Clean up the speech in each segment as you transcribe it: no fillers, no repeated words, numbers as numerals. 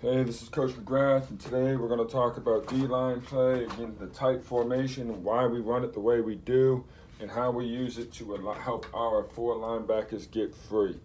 Hey, this is Coach McGrath, and today we're going to talk about D-line play in the tight formation and why we run it the way we do and how we use it to help our four linebackers get free.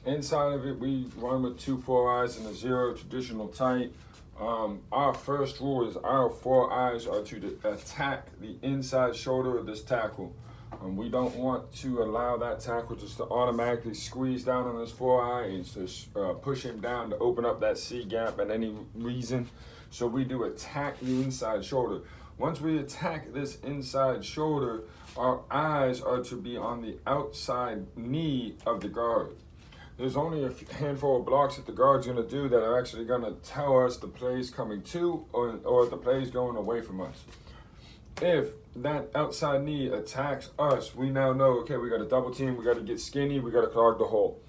Inside of it, we run with 2 4 eyes and a 0 traditional tight. Our first rule is our 4 eyes are to attack the inside shoulder of this tackle. We don't want to allow that tackle just to automatically squeeze down on his 4 eye and just push him down to open up that C gap at any reason. So we do attack the inside shoulder. Once we attack this inside shoulder, our eyes are to be on the outside knee of the guard. There's only a handful of blocks that the guard's going to do that are actually going to tell us the play's coming to or the play's going away from us. If that outside knee attacks us, we now know, okay, we got to double team, we got to get skinny, we got to clog the hole.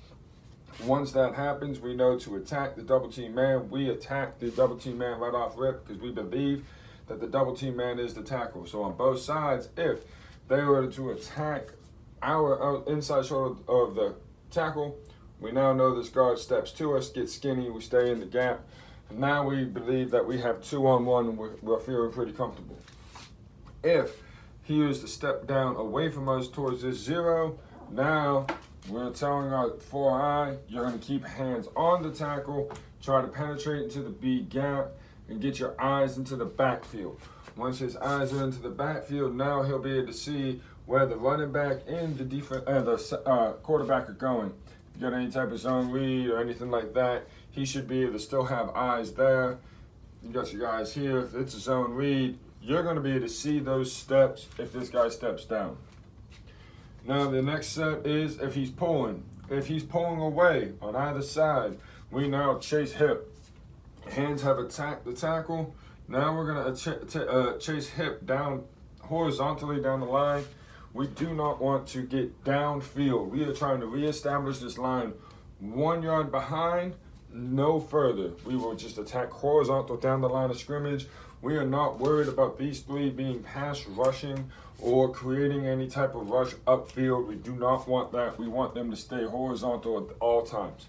Once that happens, we know to attack the double team man. We attack the double team man right off rip because we believe that the double team man is the tackle. So on both sides, if they were to attack our inside shoulder of the tackle, we now know this guard steps to us, gets skinny, we stay in the gap. And now we believe that we have 2-on-1 and we're feeling pretty comfortable. If he is to step down away from us towards this 0, now we're telling our 4 eye, you're going to keep hands on the tackle, try to penetrate into the B gap, and get your eyes into the backfield. Once his eyes are into the backfield, now he'll be able to see where the running back and the quarterback are going. If you got any type of zone read or anything like that, he should be able to still have eyes there. You got your guys here. If it's a zone read, you're going to be able to see those steps if this guy steps down. Now the next set is if he's pulling. If he's pulling away on either side, we now chase hip. Hands have attacked the tackle. Now we're going to chase hip down horizontally down the line. We do not want to get downfield. We are trying to reestablish this line 1 yard behind, no further. We will just attack horizontal down the line of scrimmage. We are not worried about these 3 being pass rushing or creating any type of rush upfield. We do not want that. We want them to stay horizontal at all times.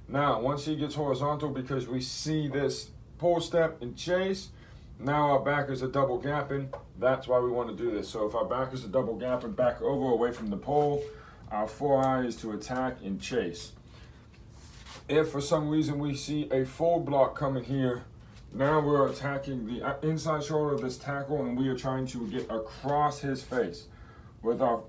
Now, once he gets horizontal, because we see this pull step and chase, now our backers are double gapping. That's why we want to do this. So if our backers are double gapping back over away from the pole, our 4 eye is to attack and chase. If for some reason we see a full block coming here, now we're attacking the inside shoulder of this tackle, and we are trying to get across his face with our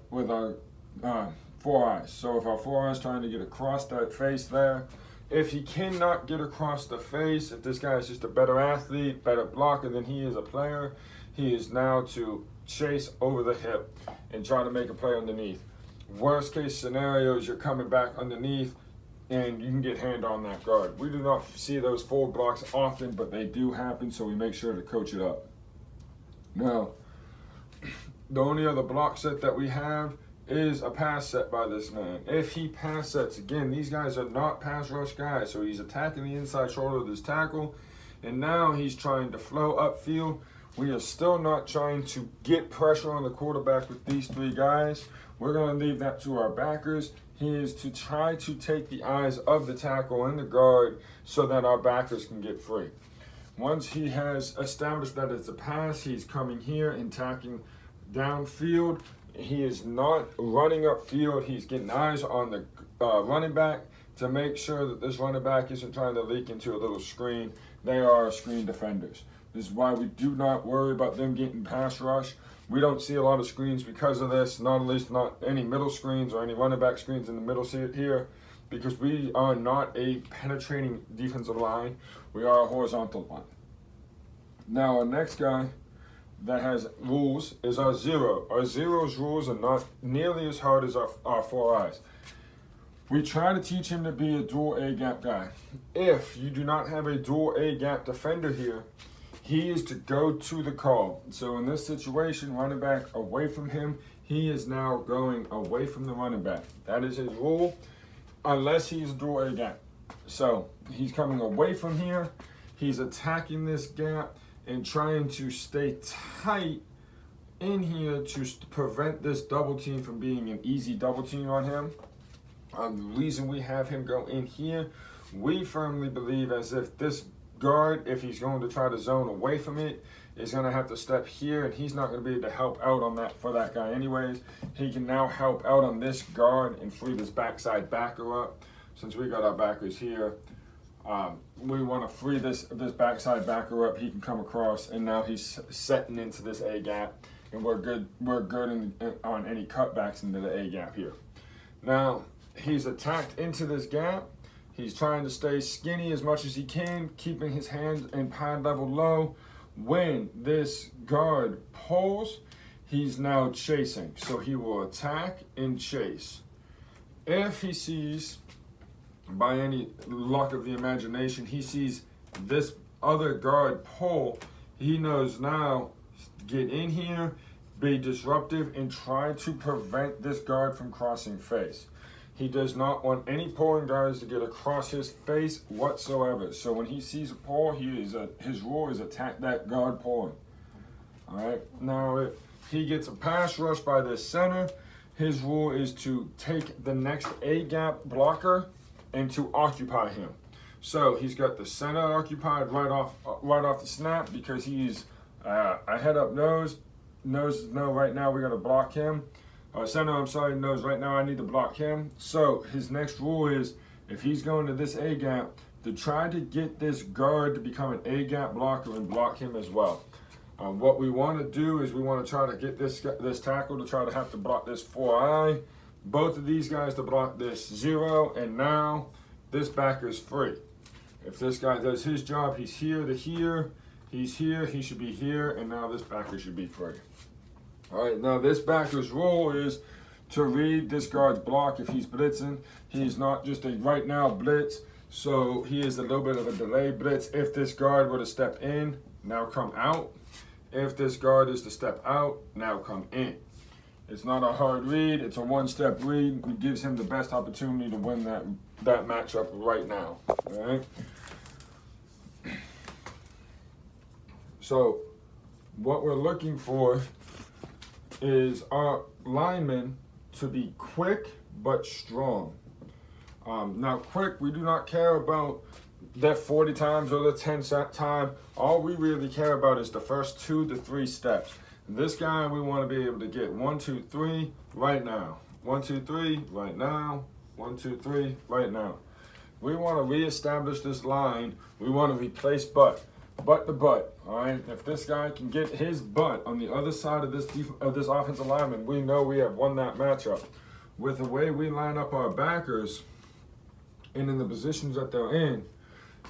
4 eyes. So if our 4 eyes trying to get across that face there, if he cannot get across the face, if this guy is just a better athlete, better blocker than he is a player, he is now to chase over the hip and try to make a play underneath. Worst case scenario is you're coming back underneath and you can get hand on that guard. We do not see those forward blocks often, but they do happen, so we make sure to coach it up. Now, the only other block set that we have is a pass set by this man. If he pass sets, again, these guys are not pass rush guys, so he's attacking the inside shoulder of this tackle, and now he's trying to flow upfield. We are still not trying to get pressure on the quarterback with these 3 guys. We're going to leave that to our backers. He is to try to take the eyes of the tackle and the guard so that our backers can get free. Once he has established that it's a pass, he's coming here and attacking downfield. He is not running upfield. He's getting eyes on the running back to make sure that this running back isn't trying to leak into a little screen. They are screen defenders. This is why we do not worry about them getting pass rush. We don't see a lot of screens because of this, not at least not any middle screens or any running back screens in the middle seat here, because we are not a penetrating defensive line. We are a horizontal line. Now, our next guy that has rules is our 0. Our 0's rules are not nearly as hard as our 4 eyes. We try to teach him to be a dual A-gap guy. If you do not have a dual A-gap defender here, he is to go to the call. So in this situation, running back away from him, he is now going away from the running back. That is his rule, unless he's a dual A-gap. So he's coming away from here. He's attacking this gap and trying to stay tight in here to prevent this double team from being an easy double team on him. The reason we have him go in here, We firmly believe as if this guard, if he's going to try to zone away from it, is going to have to step here, and he's not going to be able to help out on that for that guy anyways. He can now help out on this guard and free this backside backer up. Since we got our backers here, we want to free this backside backer up. He can come across, and now he's setting into this A gap, and we're good on any cutbacks into the A gap here. Now he's attacked into this gap. He's trying to stay skinny as much as he can, keeping his hands and pad level low. When this guard pulls, he's now chasing. So he will attack and chase. If he sees, by any luck of the imagination, he sees this other guard pull, he knows now, get in here, be disruptive, and try to prevent this guard from crossing face. He does not want any pulling guards to get across his face whatsoever. So when he sees a pull, his rule is attack that guard pulling. All right. Now, if he gets a pass rush by this center, his rule is to take the next A gap blocker and to occupy him. So he's got the center occupied right off the snap because he's a head up nose. Nose no, right now we got to block him. Center, I'm sorry, knows right now I need to block him. So his next rule is, if he's going to this A gap, to try to get this guard to become an A gap blocker and block him as well. What we want to do is we want to try to get this tackle to try to have to block this 4-eye. Both of these guys to block this 0, and now this backer is free. If this guy does his job, he's here to here, he's here, he should be here, and now this backer should be free. All right, now this backer's role is to read this guard's block if he's blitzing. He's not just a right now blitz, so he is a little bit of a delayed blitz. If this guard were to step in, now come out. If this guard is to step out, now come in. It's not a hard read, it's a one-step read. It gives him the best opportunity to win that matchup right now, all right? So what we're looking for is our linemen to be quick but strong. Now quick, we do not care about that 40 times or the 10 time. All we really care about is the first 2 to 3 steps. This guy, we want to be able to get 1, 2, 3 right now. 1, 2, 3 right now. 1, 2, 3 right now. We want to reestablish this line. We want to replace butt to butt. All right. If this guy can get his butt on the other side of this offensive lineman, we know we have won that matchup. With the way we line up our backers and in the positions that they're in,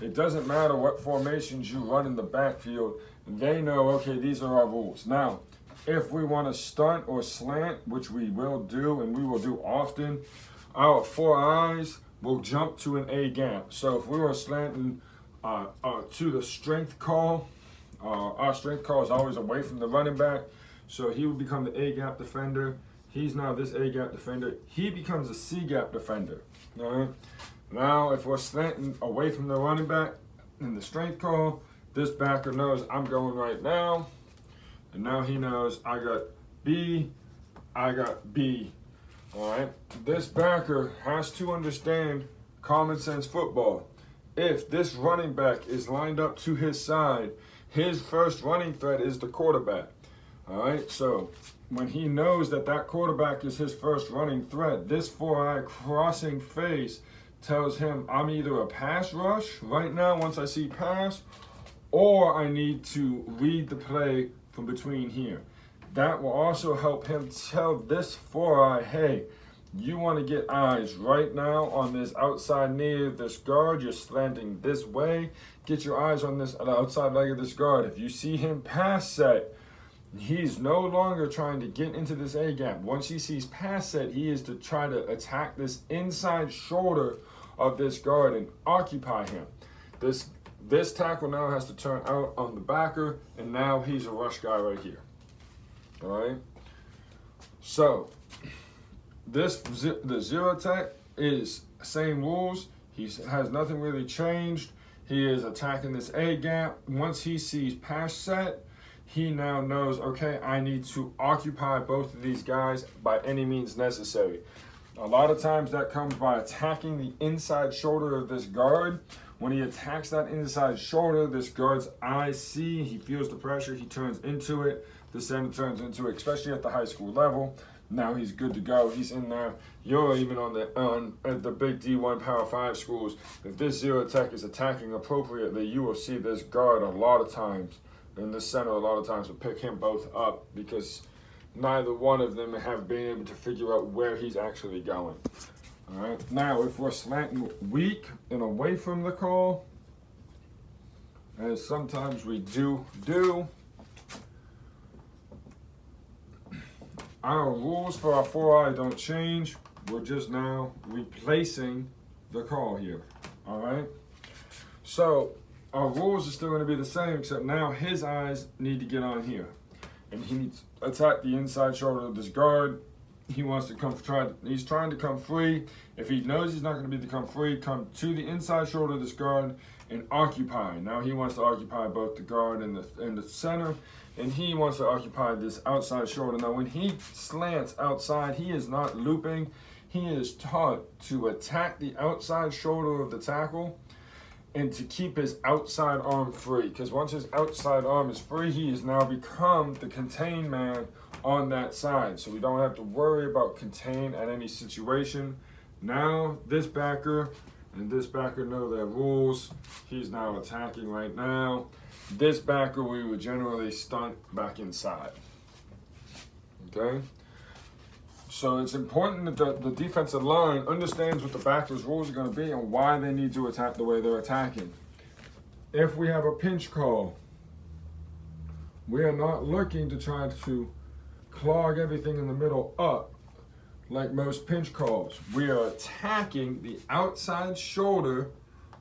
it doesn't matter what formations you run in the backfield. They know, okay, these are our rules. Now, if we want to stunt or slant, which we will do and we will do often, our 4 eyes will jump to an A gap. So if we were slanting to the strength call, our strength call is always away from the running back. So he would become the A gap defender. He's now this A gap defender. He becomes a C gap defender. All right. Now, if we're slanting away from the running back in the strength call, this backer knows I'm going right now. And now he knows I got B, I got B. All right. This backer has to understand common sense football. If this running back is lined up to his side, his first running threat is the quarterback. All right. So when he knows that quarterback is his first running threat, this 4-eye crossing face tells him I'm either a pass rush right now once I see pass, or I need to read the play from between here. That will also help him tell this 4-eye, hey, you want to get eyes right now on this outside knee of this guard. You're slanting this way. Get your eyes on this outside leg of this guard. If you see him pass set, he's no longer trying to get into this A gap. Once he sees pass set, he is to try to attack this inside shoulder of this guard and occupy him. This tackle now has to turn out on the backer, and now he's a rush guy right here. All right. So the 0 tech is same rules. He has nothing really changed. He is attacking this A gap. Once he sees pass set, he now knows, okay, I need to occupy both of these guys by any means necessary. A lot of times that comes by attacking the inside shoulder of this guard. When he attacks that inside shoulder, this guard's eyes see, he feels the pressure, he turns into it. The center turns into it, especially at the high school level. Now he's good to go. He's in there. You're even at the big D1 Power 5 schools. If this zero tech is attacking appropriately, you will see this guard a lot of times, and this center a lot of times will pick him both up because neither one of them have been able to figure out where he's actually going. All right. Now, if we're slanting weak and away from the call, as sometimes we do, our rules for our 4-eye don't change. We're just now replacing the call here. All right. So our rules are still going to be the same, except now his eyes need to get on here, and he needs to attack the inside shoulder of this guard. He wants to he's trying to come free. If he knows he's not going to be able to come free, come to the inside shoulder of this guard and occupy. Now he wants to occupy both the guard and the center, and he wants to occupy this outside shoulder. Now when he slants outside, he is not looping. He is taught to attack the outside shoulder of the tackle and to keep his outside arm free. Because once his outside arm is free, he has now become the contained man on that side. So we don't have to worry about contain at any situation. Now this backer and this backer know their rules. He's now attacking right now. This backer we would generally stunt back inside. Okay? So it's important that the defensive line understands what the backer's rules are going to be and why they need to attack the way they're attacking. If we have a pinch call, we are not looking to try to clog everything in the middle up like most pinch calls. We are attacking the outside shoulder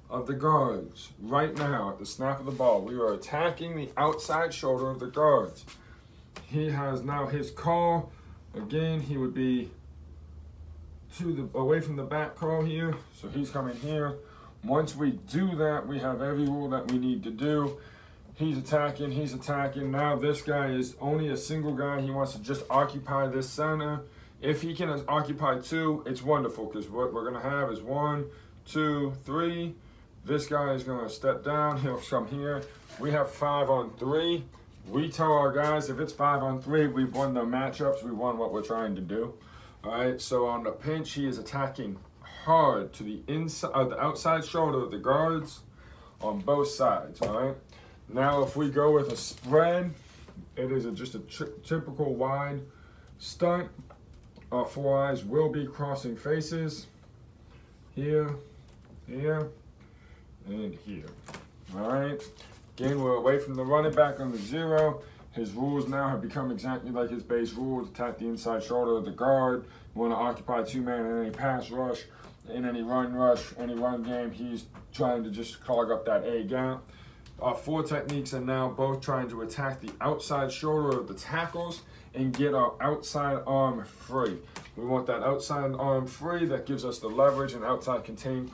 of the guards right now at the snap of the ball. We are attacking the outside shoulder of the guards. He has now his call. Again, he would be away from the back call here. So he's coming here. Once we do that, we have every rule that we need to do. He's attacking, he's attacking. Now this guy is only a single guy. He wants to just occupy this center. If he can occupy two, it's wonderful, because what we're gonna have is 1, 2, 3. This guy is gonna step down, he'll come here. We have 5-on-3. We tell our guys if it's 5-on-3, we've won the matchups, we won what we're trying to do. All right, so on the pinch, he is attacking hard to the inside, the outside shoulder of the guards on both sides. All right. Now, if we go with a spread, it is just a typical wide stunt. Our 4 eyes will be crossing faces here, here, and here. All right. Again, we're away from the running back on the 0. His rules now have become exactly like his base rules. Attack the inside shoulder of the guard. You want to occupy 2-man in any pass rush, in any run rush, any run game. He's trying to just clog up that A gap. Our 4 techniques are now both trying to attack the outside shoulder of the tackles and get our outside arm free. We want that outside arm free. That gives us the leverage and outside contain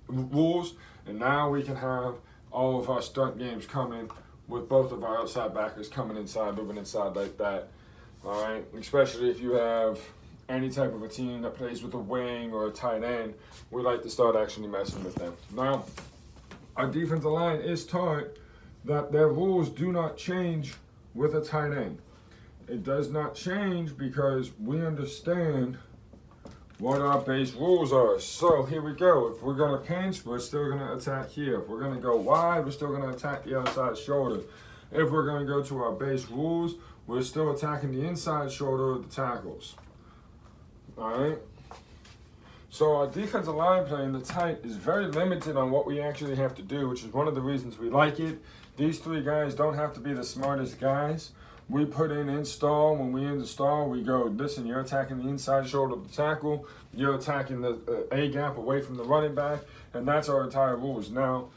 rules. And now we can have all of our stunt games coming with both of our outside backers coming inside, moving inside like that. All right, especially if you have any type of a team that plays with a wing or a tight end, we like to start actually messing with them. Now, our defensive line is taught that their rules do not change with a tight end. It does not change because we understand what our base rules are. So here we go. If we're going to pinch, we're still going to attack here. If we're going to go wide, we're still going to attack the outside shoulder. If we're going to go to our base rules, we're still attacking the inside shoulder of the tackles. All right? So our defensive line play in the tight is very limited on what we actually have to do, which is one of the reasons we like it. These 3 guys don't have to be the smartest guys. We put in install. When we install, we go, listen, you're attacking the inside shoulder of the tackle. You're attacking the A gap away from the running back. And that's our entire rules. Now,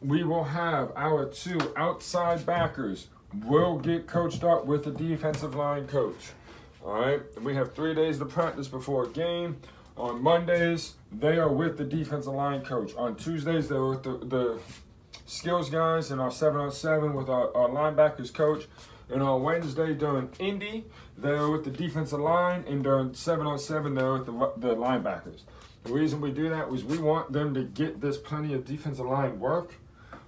we will have our 2 outside backers will get coached up with the defensive line coach. All right? And we have 3 days to practice before a game. On Mondays, they are with the defensive line coach. On Tuesdays, they're with the skills guys and our 7-on-7 with our linebackers coach. And on Wednesday during Indy, they're with the defensive line, and during 7-on-7, they're with the linebackers. The reason we do that was we want them to get this plenty of defensive line work.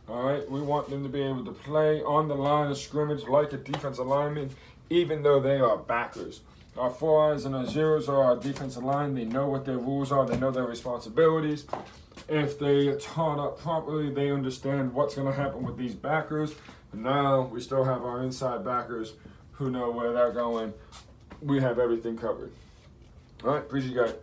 All right, we want them to be able to play on the line of scrimmage like a defensive lineman, even though they are backers. Our 4s and our 0s are our defensive line. They know what their rules are. They know their responsibilities. If they are taught up properly, they understand what's going to happen with these backers. And now we still have our inside backers who know where they're going. We have everything covered. All right, appreciate you guys.